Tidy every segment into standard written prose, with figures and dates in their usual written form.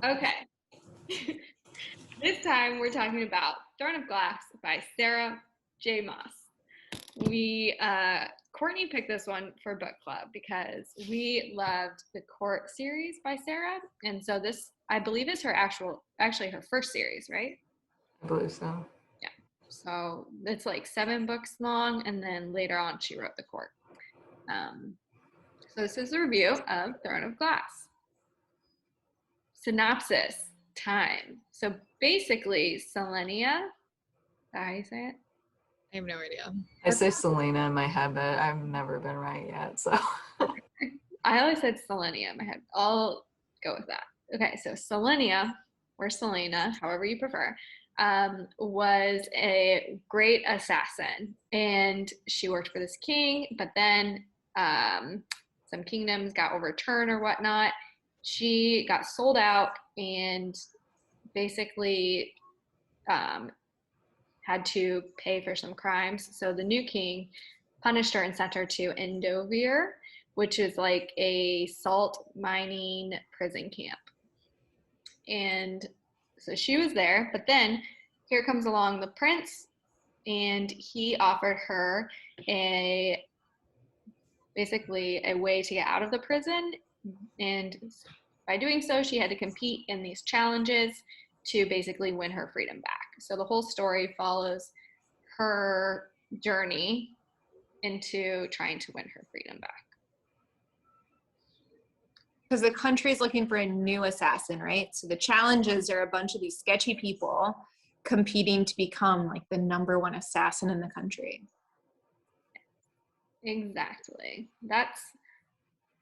Okay. This time we're talking about Throne of Glass by Sara J. Maas. Courtney picked this one for book club because we loved the Court series by Sara, and so this, I believe, is actually her first series, right? I believe so. Yeah. So it's like 7 books long, and then later on she wrote the Court. So this is a review of Throne of Glass. Synopsis time. So basically, Selenia, is that how you say it? I have no idea. I say Selena in my head, but I've never been right yet, so. I always said Selenia in my head. I'll go with that. Okay, so Selenia, or Selena, however you prefer, was a great assassin. And she worked for this king, but then some kingdoms got overturned or whatnot. She got sold out and basically had to pay for some crimes. So the new king punished her and sent her to Endovir, which is like a salt mining prison camp. And so she was there, but then here comes along the prince, and he offered her basically a way to get out of the prison. And by doing so, she had to compete in these challenges to basically win her freedom back. So the whole story follows her journey into trying to win her freedom back. Because the country is looking for a new assassin, right? So the challenges are a bunch of these sketchy people competing to become like the #1 assassin in the country. Exactly. That's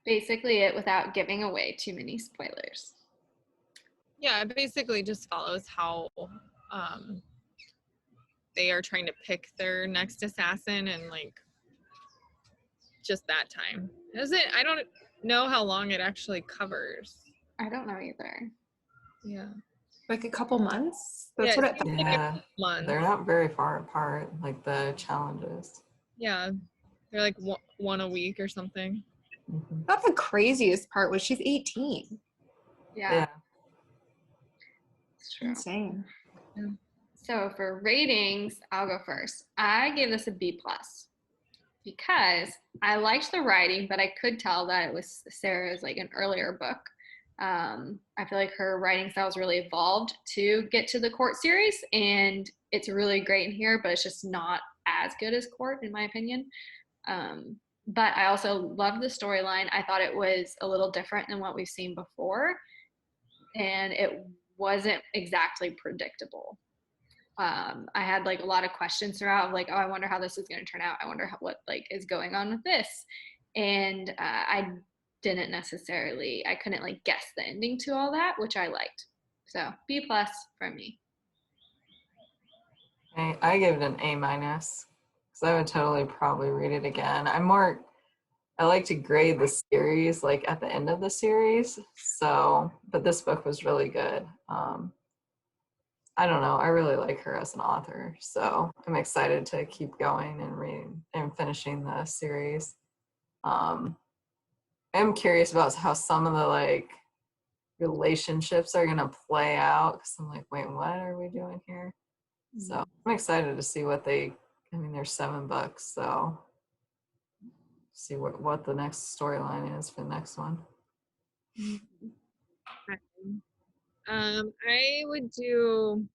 basically it without giving away too many spoilers. Yeah, it basically just follows how they are trying to pick their next assassin and like just that time. I don't know how long it actually covers. I don't know either. Yeah. Like a couple months? That's what it seems Yeah, like a month. they're not very far apart, like the challenges. Yeah, they're like one a week or something. Mm-hmm. That's the craziest part was she's 18. Yeah. It's true. Insane. Yeah. So for ratings, I'll go first. I gave this a B+ because I liked the writing, but I could tell that it was Sarah's like an earlier book. I feel like her writing styles really evolved to get to the Court series, and it's really great in here, but it's just not as good as Court in my opinion. But I also loved the storyline. I thought it was a little different than what we've seen before, and it wasn't exactly predictable. I had like a lot of questions throughout, like, oh, I wonder how this is going to turn out. I wonder what like is going on with this, and I couldn't like guess the ending to all that, which I liked. So B+ from me. I give it an A-, because I would totally probably read it again. I like to grade the series like at the end of the series. So, but this book was really good. I don't know. I really like her as an author, so I'm excited to keep going and reading and finishing the series. I'm curious about how some of the like relationships are gonna play out, because I'm like, wait, what are we doing here? So I'm excited to see there's 7 books, so see what the next storyline is for the next one. I would do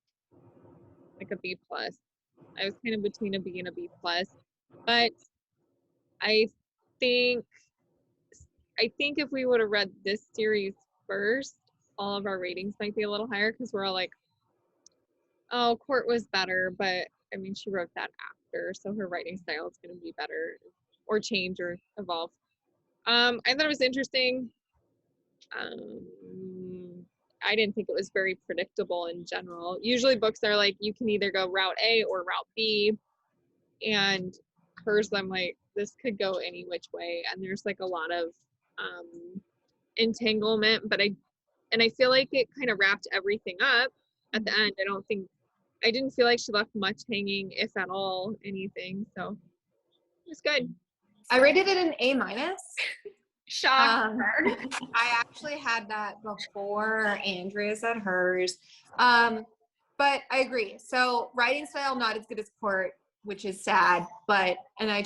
like a B+. I was kind of between a B and a B+, but I think if we would have read this series first, all of our ratings might be a little higher, because we're all like, oh, Court was better, but I mean, she wrote that after, so her writing style is going to be better or change or evolve. I thought it was interesting. I didn't think it was very predictable in general. Usually books are like, you can either go route A or route B, and hers, I'm like, this could go any which way, and there's like a lot of entanglement, but I feel like it kind of wrapped everything up at the end. I didn't feel like she left much hanging, if at all anything, so it was good. I rated it an A-. Shocker. I actually had that before Andrea said hers. But I agree. So writing style, not as good as Court, which is sad, but, and I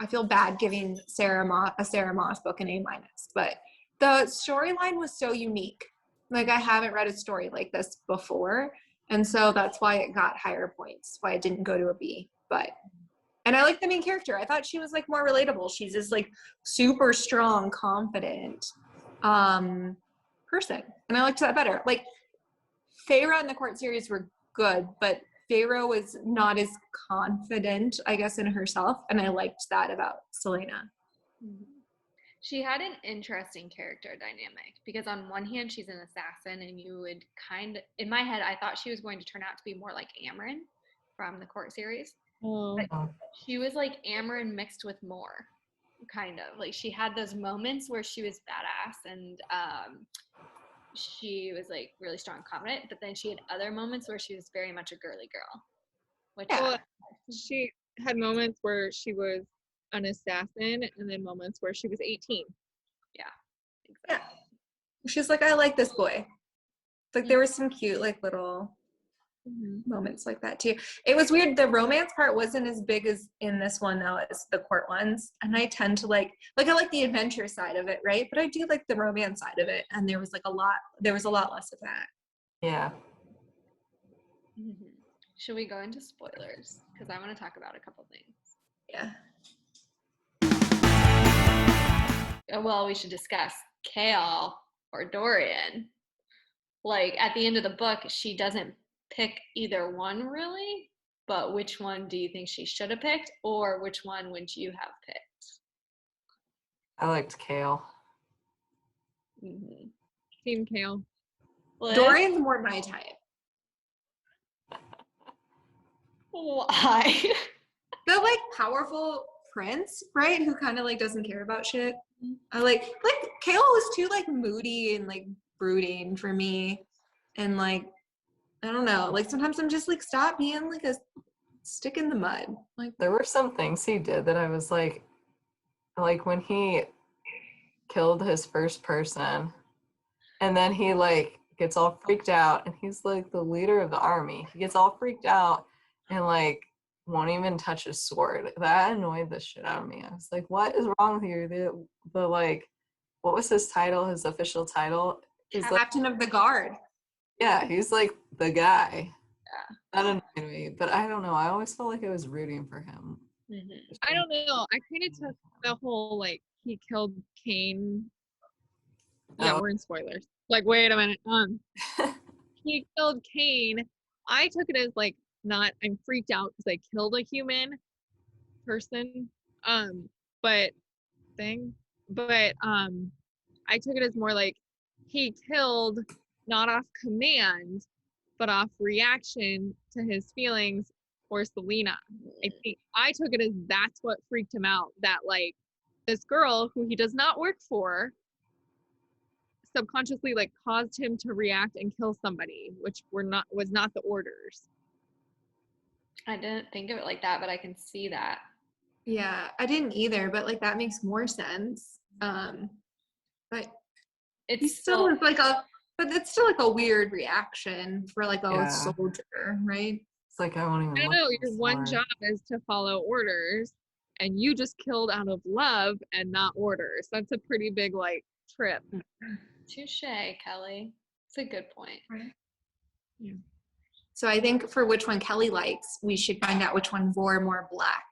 feel bad giving a Sarah Maas book an A-, but the storyline was so unique. Like I haven't read a story like this before. And so that's why it got higher points, why it didn't go to a B, and I like the main character. I thought she was like more relatable. She's this like super strong, confident person. And I liked that better. Like Feyre and the Court series were good, but Feyre was not as confident, I guess, in herself. And I liked that about Selena. She had an interesting character dynamic because on one hand, she's an assassin and you would in my head, I thought she was going to turn out to be more like Amryn from the Court series. But she was like Amryn mixed with more, kind of. Like she had those moments where she was badass and she was like really strong and confident, but then she had other moments where she was very much a girly girl. Which she had moments where she was an assassin and then moments where she was 18. Yeah. Exactly. Yeah. She's like, I like this boy. Like there was some cute like little moments like that too. It was weird. The romance part wasn't as big as in this one though as the Court ones. And I tend to like I like the adventure side of it, right? But I do like the romance side of it. And there was a lot less of that. Yeah. Should we go into spoilers? Because I want to talk about a couple things. Yeah. Well, we should discuss Chaol or Dorian. Like at the end of the book, she doesn't pick either one really, but which one do you think she should have picked, or which one would you have picked? I liked Chaol. Team Chaol. Dorian's more my type. Why? The like powerful prince, right? Who kind of like doesn't care about shit. I like Chaol was too like moody and like brooding for me, and like I don't know, like sometimes I'm just like stop being like a stick in the mud. Like there were some things he did that I was like when he killed his first person and then he like gets all freaked out and he's like the leader of the army. He gets all freaked out and like won't even touch his sword. That annoyed the shit out of me. I was like, what is wrong with you? The like, what was his title? His official title? He's Captain of the Guard. Yeah, he's like the guy. Yeah. That annoyed me, but I don't know. I always felt like I was rooting for him. I don't know. I kind of took the whole like he killed Cain. Yeah, we're in spoilers. Like, wait a minute. He killed Cain. I took it as like not. I'm freaked out because I killed a human person. But I took it as more like he killed not off command, but off reaction to his feelings for Selena. I think I took it as that's what freaked him out. That like this girl who he does not work for subconsciously like caused him to react and kill somebody, which was not the orders. I didn't think of it like that, but I can see that. Yeah, I didn't either, but like that makes more sense. But It's still like it's still like a weird reaction for like a soldier, right? It's like I won't even. I know your one job is to follow orders, and you just killed out of love and not orders. That's a pretty big like trip. Touche, Kelly. It's a good point. Right. Yeah. So I think for which one Kelly likes, we should find out which one wore more black.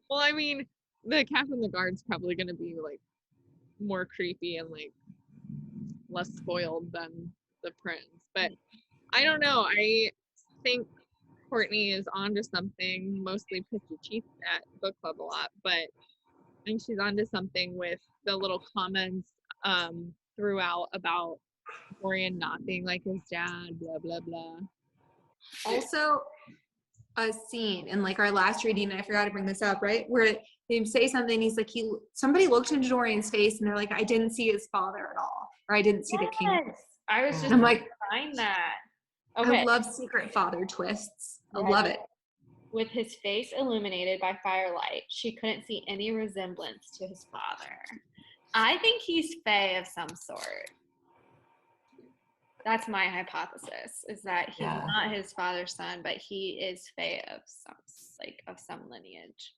Well, I mean, the Captain of the Guard's probably going to be like more creepy and like less spoiled than the prince. But I don't know. I think Courtney is onto something. Mostly pissed at Chief at Bookclub a lot, but I think she's onto something with the little comments throughout about Dorian not being like his dad, blah blah blah. Also, a scene in like our last reading, I forgot to bring this up, right? Where they say something, he's like, somebody looked into Dorian's face and they're like, I didn't see his father at all, or I didn't see the king. I was just I'm like, find that. Okay. I love secret father twists. I love it. with his face illuminated by firelight, she couldn't see any resemblance to his father. I think he's fae of some sort. That's my hypothesis, is that he's not his father's son, but he is fae of some lineage.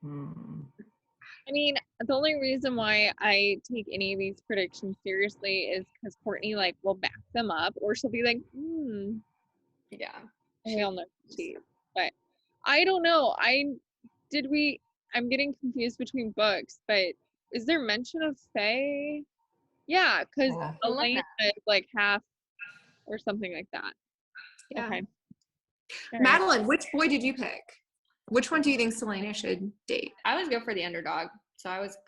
I mean, the only reason why I take any of these predictions seriously is because Courtney like will back them up, or she'll be like, Yeah. we all know she. But I don't know. I'm getting confused between books, but is there mention of fae? Yeah, because Elena is like half or something like that. Yeah. Okay. Madeline, which boy did you pick? Which one do you think Selena should date? I always go for the underdog, so I was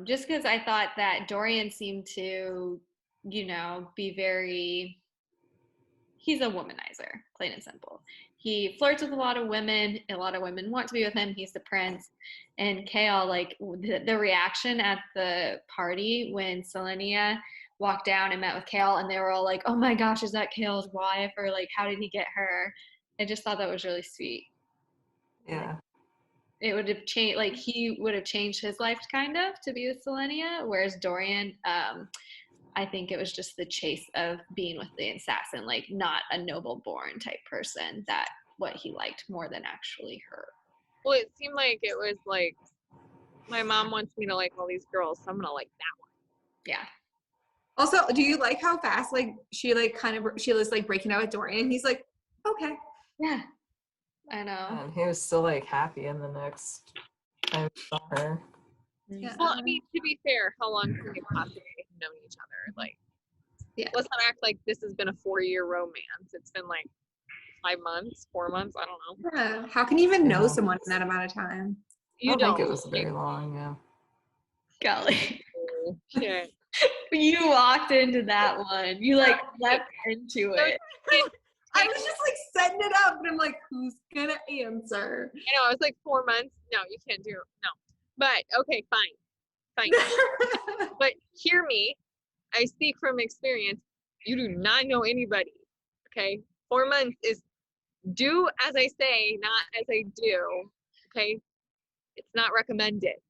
just because I thought that Dorian seemed to, be very. He's a womanizer, plain and simple. He flirts with a lot of women. A lot of women want to be with him. He's the prince. And Kale, like the reaction at the party when Selenia walked down and met with Kale, and they were all like, "Oh my gosh, is that Kale's wife?" Or like, "How did he get her?" I just thought that was really sweet. Yeah. It would have changed, like he would have changed his life kind of to be with Selenia, whereas Dorian, I think it was just the chase of being with the assassin, like not a noble born type person, that what he liked more than actually her. Well, it seemed like it was like, my mom wants me to like all these girls, so I'm gonna like that one. Yeah. Also, do you like how fast like she was like breaking out with Dorian? He's like, okay. Yeah. I know. And he was still like happy in the next time we saw her. Yeah. Well, I mean, to be fair, how long can they possibly have known each other? Like, let's not act like this has been a 4-year romance. It's been like 5 months, 4 months. I don't know. Yeah. How can you even know someone in that amount of time? I don't think it was very long. Yeah. Golly. Yeah. You walked into that one. You like leapt into it. I was just like setting it up, and I'm like, who's gonna answer? I know. I was like 4 months. No, you can't do it. No. But okay, fine. But hear me. I speak from experience. You do not know anybody. Okay, 4 months is do as I say, not as I do. Okay, it's not recommended.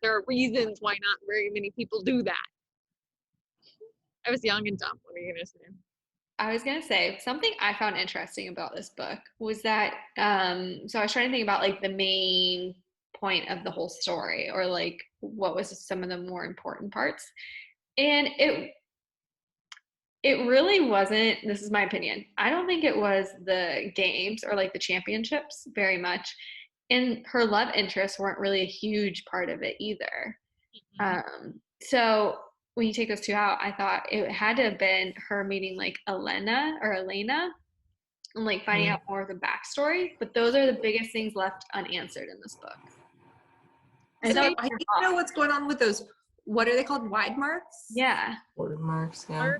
There are reasons why not very many people do that. I was young and dumb. What are you gonna say? I was going to say something I found interesting about this book was that, so I was trying to think about like the main point of the whole story, or like what was some of the more important parts. And it really wasn't, this is my opinion, I don't think it was the games or like the championships very much. And her love interests weren't really a huge part of it either. So when you take those two out, I thought it had to have been her meeting like Elena and like finding out more of the backstory. But those are the biggest things left unanswered in this book. I need to know what's going on with those. What are they called? Wide marks? Yeah. Word marks. Yeah.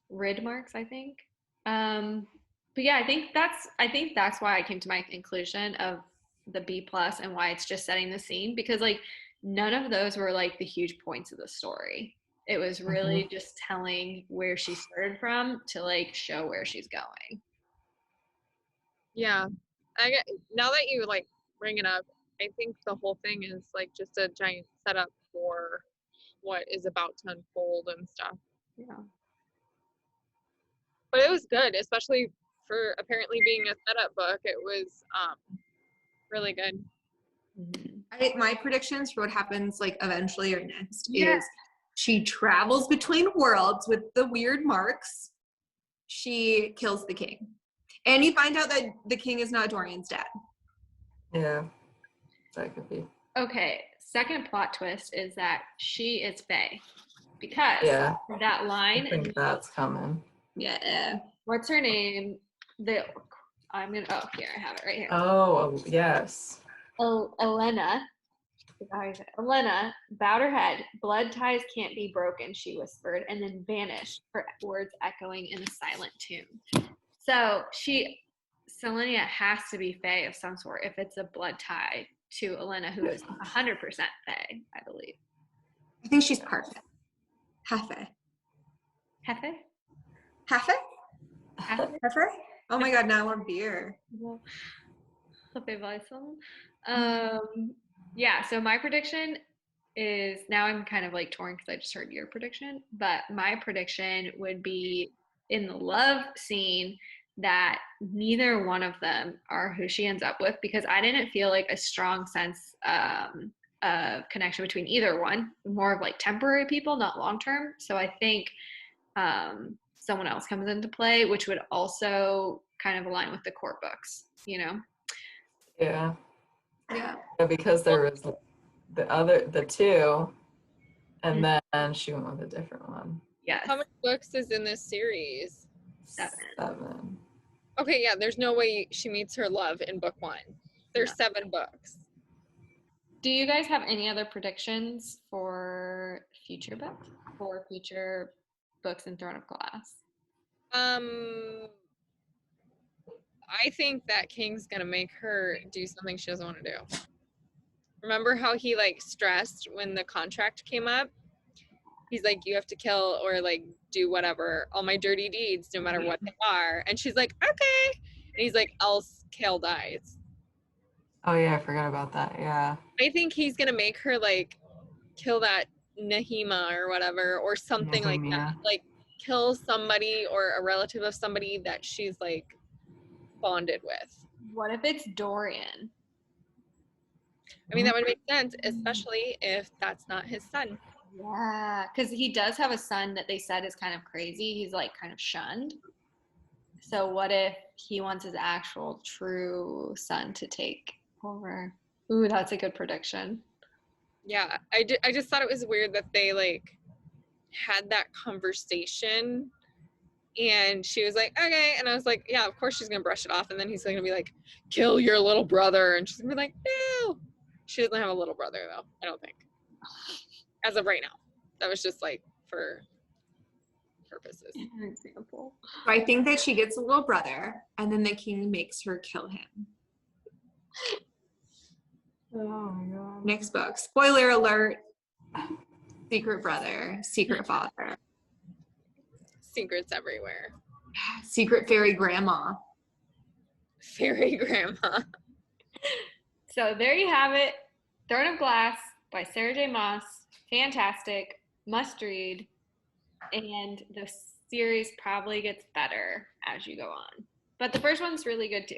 Rid marks, I think. But yeah, I think that's why I came to my conclusion of the B+ and why it's just setting the scene, because like none of those were like the huge points of the story. It was really just telling where she started from to like show where she's going. Yeah, now that you like bring it up, I think the whole thing is like just a giant setup for what is about to unfold and stuff. Yeah. But it was good, especially for apparently being a setup book. It was really good. My predictions for what happens like eventually or next is she travels between worlds with the weird marks. She kills the king. And you find out that the king is not Dorian's dad. Yeah, that could be. Okay, second plot twist is that she is fae. Because that line. I think that's coming. Yeah. What's her name? Here, I have it right here. Oh, yes. Elena bowed her head. Blood ties can't be broken, she whispered, and then vanished, her words echoing in a silent tune. So Selenia has to be fae of some sort if it's a blood tie to Elena, who is 100% fae, I believe. I think she's part fae. Half fae. Half fae? Heifer? Heifer? Oh my god, now I want beer. Cafe Weizen. Yeah, so my prediction is, now I'm kind of like torn because I just heard your prediction, but my prediction would be in the love scene that neither one of them are who she ends up with, because I didn't feel like a strong sense of connection between either one, more of like temporary people, not long term. So I think someone else comes into play, which would also kind of align with the core books, you know? Yeah. Yeah. Yeah, because there was the two, and then she went with a different one. Yes. How many books is in this series? 7. Okay, yeah, there's no way she meets her love in book 1. There's 7 books. Do you guys have any other predictions for future books? For future books in Throne of Glass? I think that King's gonna make her do something she doesn't want to do. Remember how he like stressed when the contract came up? He's like, you have to kill or like do whatever, all my dirty deeds, no matter what they are. And she's like, okay. And he's like, else Kale dies. Oh yeah, I forgot about that. Yeah. I think he's gonna make her like kill that Nahima or whatever, or something like that. Like kill somebody or a relative of somebody that she's like bonded with. What if it's Dorian? I mean, that would make sense, especially if that's not his son. Yeah, because he does have a son that they said is kind of crazy. He's like kind of shunned. So what if he wants his actual true son to take over? Ooh, that's a good prediction. Yeah, I just thought it was weird that they like had that conversation and she was like, okay. And I was like, yeah, of course she's gonna brush it off. And then he's gonna be like, kill your little brother. And she's gonna be like, no. She doesn't have a little brother though, I don't think. As of right now. That was just like for purposes. An example. So I think that she gets a little brother, and then the king makes her kill him. Oh my god. Next book. Spoiler alert. Secret brother, secret father. Secrets everywhere. Secret fairy grandma. Fairy grandma. So there you have it. Throne of Glass by Sara J. Maas. Fantastic. Must read. And the series probably gets better as you go on. But the first one's really good too.